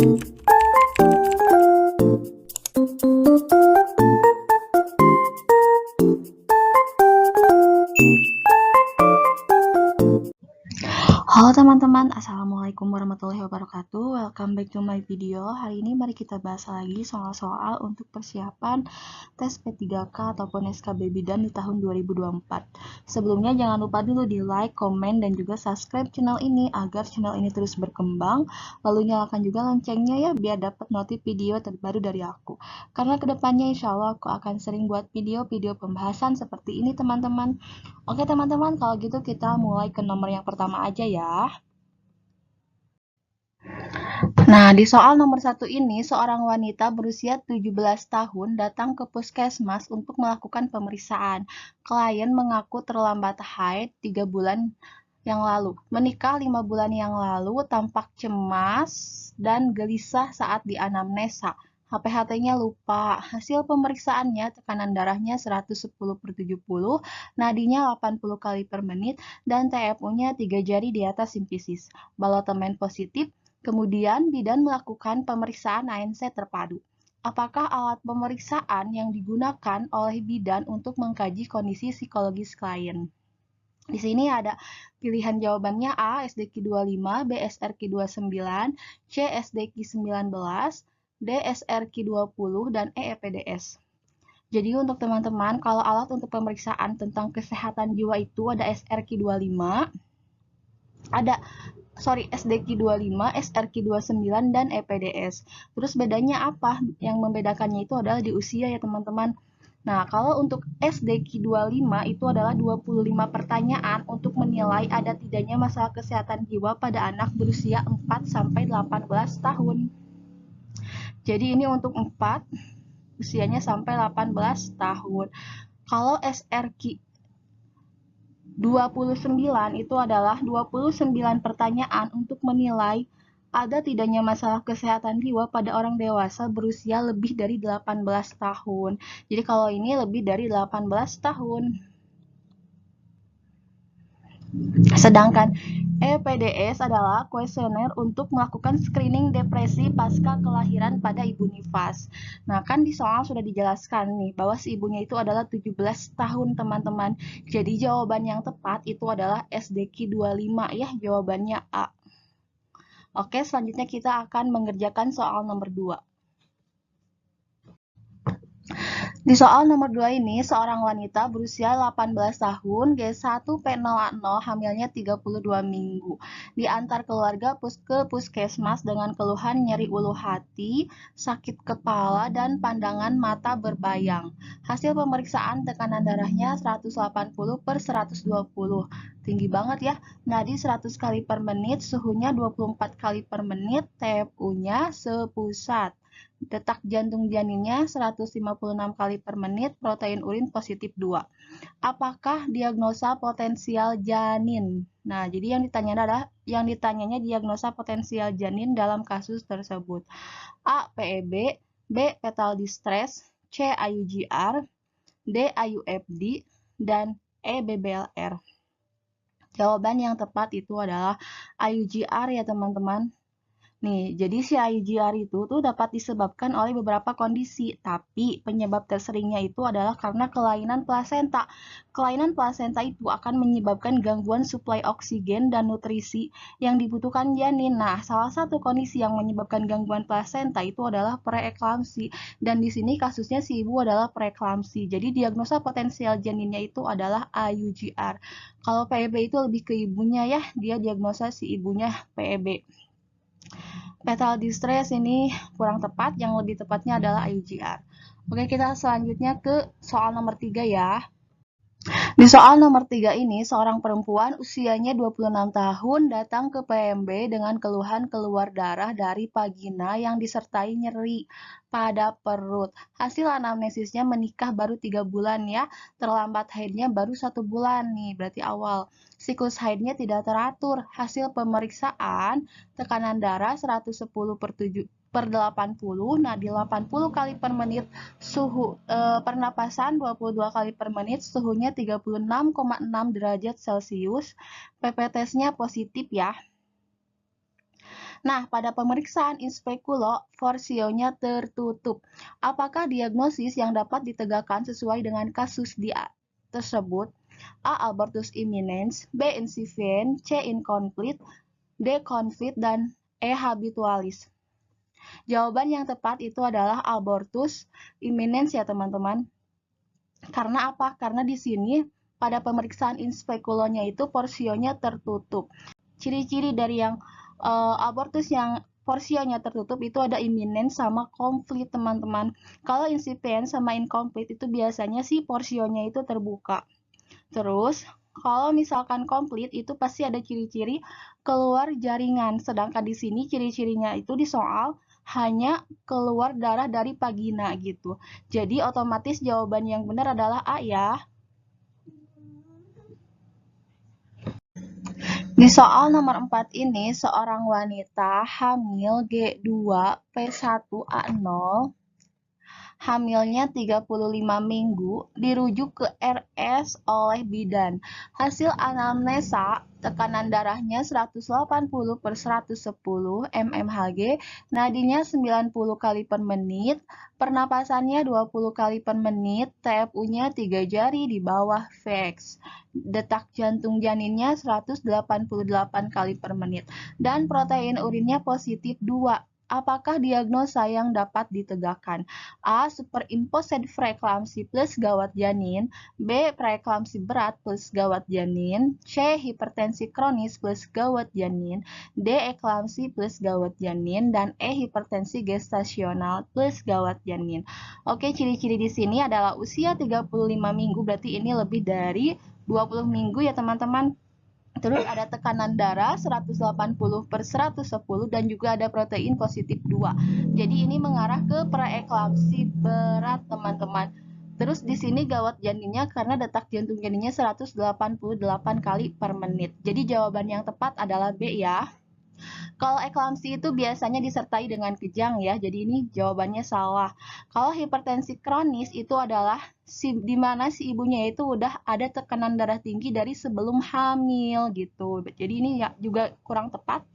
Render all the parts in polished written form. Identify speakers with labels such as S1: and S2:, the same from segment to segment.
S1: Halo teman-teman, assalamualaikum warahmatullahi wabarakatuh. Welcome back to my video. Hari ini mari kita bahas lagi soal-soal untuk persiapan tes P3K ataupun SKB Bidan di tahun 2024. Sebelumnya jangan lupa dulu di like, komen, dan juga subscribe channel ini agar channel ini terus berkembang. Lalu nyalakan juga loncengnya ya biar dapat notif video terbaru dari aku. Karena kedepannya insya Allah aku akan sering buat video-video pembahasan seperti ini teman-teman. Oke teman-teman, kalau gitu kita mulai ke nomor yang pertama aja ya. Nah, di soal nomor 1 ini, seorang wanita berusia 17 tahun datang ke puskesmas untuk melakukan pemeriksaan. Klien mengaku terlambat haid 3 bulan yang lalu. Menikah 5 bulan yang lalu, tampak cemas dan gelisah saat dianamnesa. HPHT-nya lupa. Hasil pemeriksaannya tekanan darahnya 110/70, nadinya 80 kali per menit, dan TFU-nya 3 jari di atas simfisis. Balotemen positif. Kemudian bidan melakukan pemeriksaan ANC terpadu. Apakah alat pemeriksaan yang digunakan oleh bidan untuk mengkaji kondisi psikologis klien? Di sini ada pilihan jawabannya A. SDQ25, B. SRQ29, C. SDQ19, D. SRQ20, dan E. EPDS. Jadi untuk teman-teman, kalau alat untuk pemeriksaan tentang kesehatan jiwa itu ada SRQ25, SDQ25, SRQ29, dan EPDS. Terus bedanya apa? Yang membedakannya itu adalah di usia ya teman-teman. Nah, kalau untuk SDQ25 itu adalah 25 pertanyaan untuk menilai ada tidaknya masalah kesehatan jiwa pada anak berusia 4-18 tahun. Jadi ini untuk 4, usianya sampai 18 tahun. Kalau SRQ 29 itu adalah 29 pertanyaan untuk menilai ada tidaknya masalah kesehatan jiwa pada orang dewasa berusia lebih dari 18 tahun. Jadi kalau ini lebih dari 18 tahun. Sedangkan EPDS adalah kuesioner untuk melakukan screening depresi pasca kelahiran pada ibu nifas. Nah, kan di soal sudah dijelaskan nih bahwa si ibunya itu adalah 17 tahun, teman-teman. Jadi jawaban yang tepat itu adalah SDQ25 ya, jawabannya A. Oke, selanjutnya kita akan mengerjakan soal nomor 2. Di soal nomor 2 ini, seorang wanita berusia 18 tahun, G1P0A0, hamilnya 32 minggu. Diantar keluarga ke puskesmas dengan keluhan nyeri ulu hati, sakit kepala, dan pandangan mata berbayang. Hasil pemeriksaan tekanan darahnya 180/120. Tinggi banget ya. Nadi 100 kali per menit, suhunya 24 kali per menit, TFU-nya sepusat. Detak jantung janinnya 156 kali per menit, protein urin positif 2. Apakah diagnosa potensial janin? Nah, jadi yang ditanyanya diagnosa potensial janin dalam kasus tersebut. A. PEB, B. Fetal distress, C. IUGR, D. IUFD, dan E. BBLR. Jawaban yang tepat itu adalah IUGR ya teman-teman. Nih, jadi si IUGR itu tuh dapat disebabkan oleh beberapa kondisi, tapi penyebab terseringnya itu adalah karena kelainan plasenta. Kelainan plasenta itu akan menyebabkan gangguan suplai oksigen dan nutrisi yang dibutuhkan janin. Nah, salah satu kondisi yang menyebabkan gangguan plasenta itu adalah preeklamsi, dan di sini kasusnya si ibu adalah preeklamsi. Jadi diagnosa potensial janinnya itu adalah IUGR. Kalau PEB itu lebih ke ibunya ya, dia diagnosa si ibunya PEB. Fetal distress ini kurang tepat, yang lebih tepatnya adalah IUGR. Oke, kita selanjutnya ke soal nomor 3 ya. Di soal nomor 3 ini, seorang perempuan usianya 26 tahun datang ke PMB dengan keluhan keluar darah dari vagina yang disertai nyeri pada perut. Hasil anamnesisnya menikah baru 3 bulan ya, terlambat haidnya baru 1 bulan nih, berarti awal. Siklus haidnya tidak teratur. Hasil pemeriksaan tekanan darah 110/80, nadi 80 kali per menit, suhu pernapasan 22 kali per menit, suhunya 36,6 derajat Celcius, PP-tesnya positif ya. Nah, pada pemeriksaan in speculo, forsionya tertutup. Apakah diagnosis yang dapat ditegakkan sesuai dengan kasus tersebut? A. Abortus imminens, B. Incipient, C. Incomplete, D. Confit, dan E. Habitualis. Jawaban yang tepat itu adalah abortus imminens ya teman-teman. Karena apa? Karena di sini pada pemeriksaan in speculonya itu porsionya tertutup. Ciri-ciri dari yang abortus yang porsionya tertutup itu ada imminent sama complete teman-teman. Kalau incipient sama incomplete itu biasanya sih porsionya itu terbuka. Terus kalau misalkan complete itu pasti ada ciri-ciri keluar jaringan. Sedangkan di sini ciri-cirinya itu di soal hanya keluar darah dari vagina gitu. Jadi otomatis jawaban yang benar adalah A ya. Di soal nomor 4 ini, seorang wanita hamil G2P1A0 hamilnya 35 minggu dirujuk ke RS oleh bidan. Hasil anamnesa tekanan darahnya 180 per 110 mmHg, nadinya 90 kali per menit, pernapasannya 20 kali per menit, TFU-nya 3 jari di bawah VX. Detak jantung janinnya 188 kali per menit dan protein urinnya positif 2. Apakah diagnosa yang dapat ditegakkan? A. Superimposed preeklamsi plus gawat janin, B. Preeklamsi berat plus gawat janin, C. Hipertensi kronis plus gawat janin, D. Eklamsi plus gawat janin, dan E. Hipertensi gestasional plus gawat janin. Oke, ciri-ciri di sini adalah usia 35 minggu, berarti ini lebih dari 20 minggu ya teman-teman. Terus ada tekanan darah 180 per 110 dan juga ada protein positif 2. Jadi ini mengarah ke preeklamsi berat teman-teman. Terus di sini gawat janinnya karena detak jantung janinnya 188 kali per menit. Jadi jawaban yang tepat adalah B ya. Kalau eklamsi itu biasanya disertai dengan kejang ya, jadi ini jawabannya salah. Kalau hipertensi kronis itu adalah di mana si ibunya itu udah ada tekanan darah tinggi dari sebelum hamil gitu. Jadi ini ya juga kurang tepat.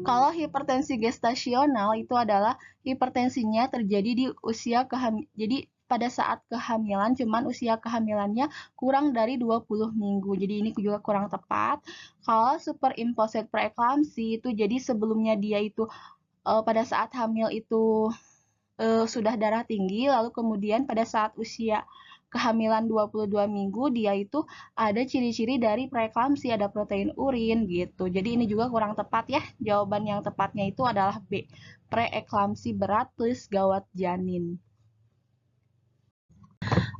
S1: Kalau hipertensi gestasional itu adalah hipertensinya terjadi di usia jadi pada saat kehamilan, cuman usia kehamilannya kurang dari 20 minggu. Jadi ini juga kurang tepat. Kalau superimposed preeklamsi itu jadi sebelumnya dia itu pada saat hamil itu sudah darah tinggi, lalu kemudian pada saat usia kehamilan 22 minggu dia itu ada ciri-ciri dari preeklamsi, ada protein urin gitu. Jadi ini juga kurang tepat ya. Jawaban yang tepatnya itu adalah B, preeklamsi berat plus gawat janin.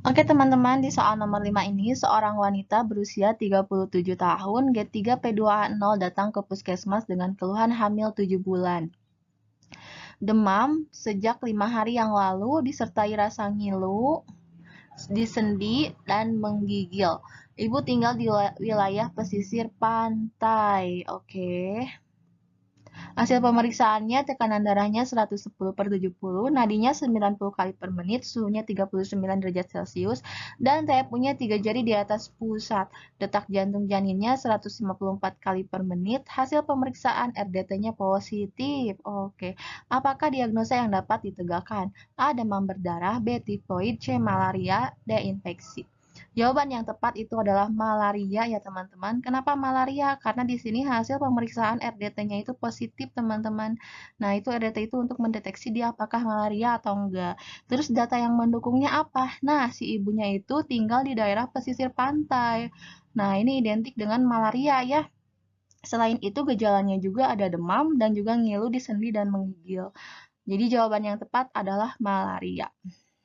S1: Oke teman-teman, di soal nomor 5 ini, seorang wanita berusia 37 tahun, G3P2A0 datang ke puskesmas dengan keluhan hamil 7 bulan. Demam sejak 5 hari yang lalu disertai rasa ngilu, disendi, dan menggigil. Ibu tinggal di wilayah pesisir pantai. Oke. Hasil pemeriksaannya tekanan darahnya 110 per 70, nadinya 90 kali per menit, suhunya 39 derajat Celcius, dan TFU-nya 3 jari di atas pusat. Detak jantung janinnya 154 kali per menit, hasil pemeriksaan RDT-nya positif. Oke, apakah diagnosa yang dapat ditegakkan? A. Demam berdarah, B. Tifoid, C. Malaria, D. Infeksi. Jawaban yang tepat itu adalah malaria ya teman-teman. Kenapa malaria? Karena di sini hasil pemeriksaan RDT-nya itu positif teman-teman. Nah itu RDT itu untuk mendeteksi dia apakah malaria atau enggak. Terus data yang mendukungnya apa? Nah si ibunya itu tinggal di daerah pesisir pantai. Nah ini identik dengan malaria ya. Selain itu gejalanya juga ada demam dan juga ngilu di sendi dan menggigil. Jadi jawaban yang tepat adalah malaria.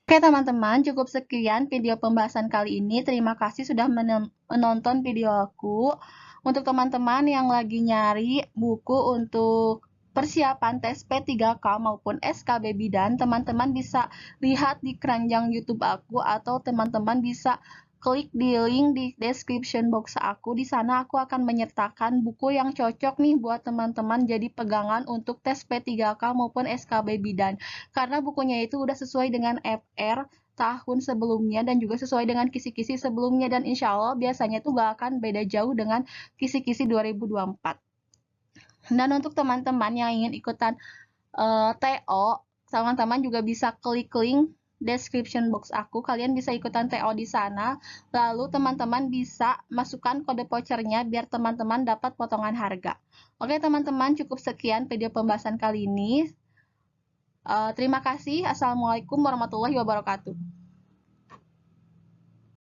S1: Oke teman-teman, cukup sekian video pembahasan kali ini. Terima kasih sudah menonton video aku. Untuk teman-teman yang lagi nyari buku untuk persiapan tes P3K maupun SKB Bidan, teman-teman bisa lihat di keranjang YouTube aku atau teman-teman bisa klik di link di description box aku. Di sana aku akan menyertakan buku yang cocok nih buat teman-teman jadi pegangan untuk tes P3K maupun SKB Bidan. Karena bukunya itu udah sesuai dengan FR tahun sebelumnya dan juga sesuai dengan kisi-kisi sebelumnya, dan insya Allah biasanya tuh gak akan beda jauh dengan kisi-kisi 2024. Dan untuk teman-teman yang ingin ikutan TO, teman-teman juga bisa klik link description box aku, kalian bisa ikutan TO di sana, lalu teman-teman bisa masukkan kode vouchernya biar teman-teman dapat potongan harga. Oke teman-teman, cukup sekian video pembahasan kali ini. Terima kasih. Assalamualaikum warahmatullahi wabarakatuh.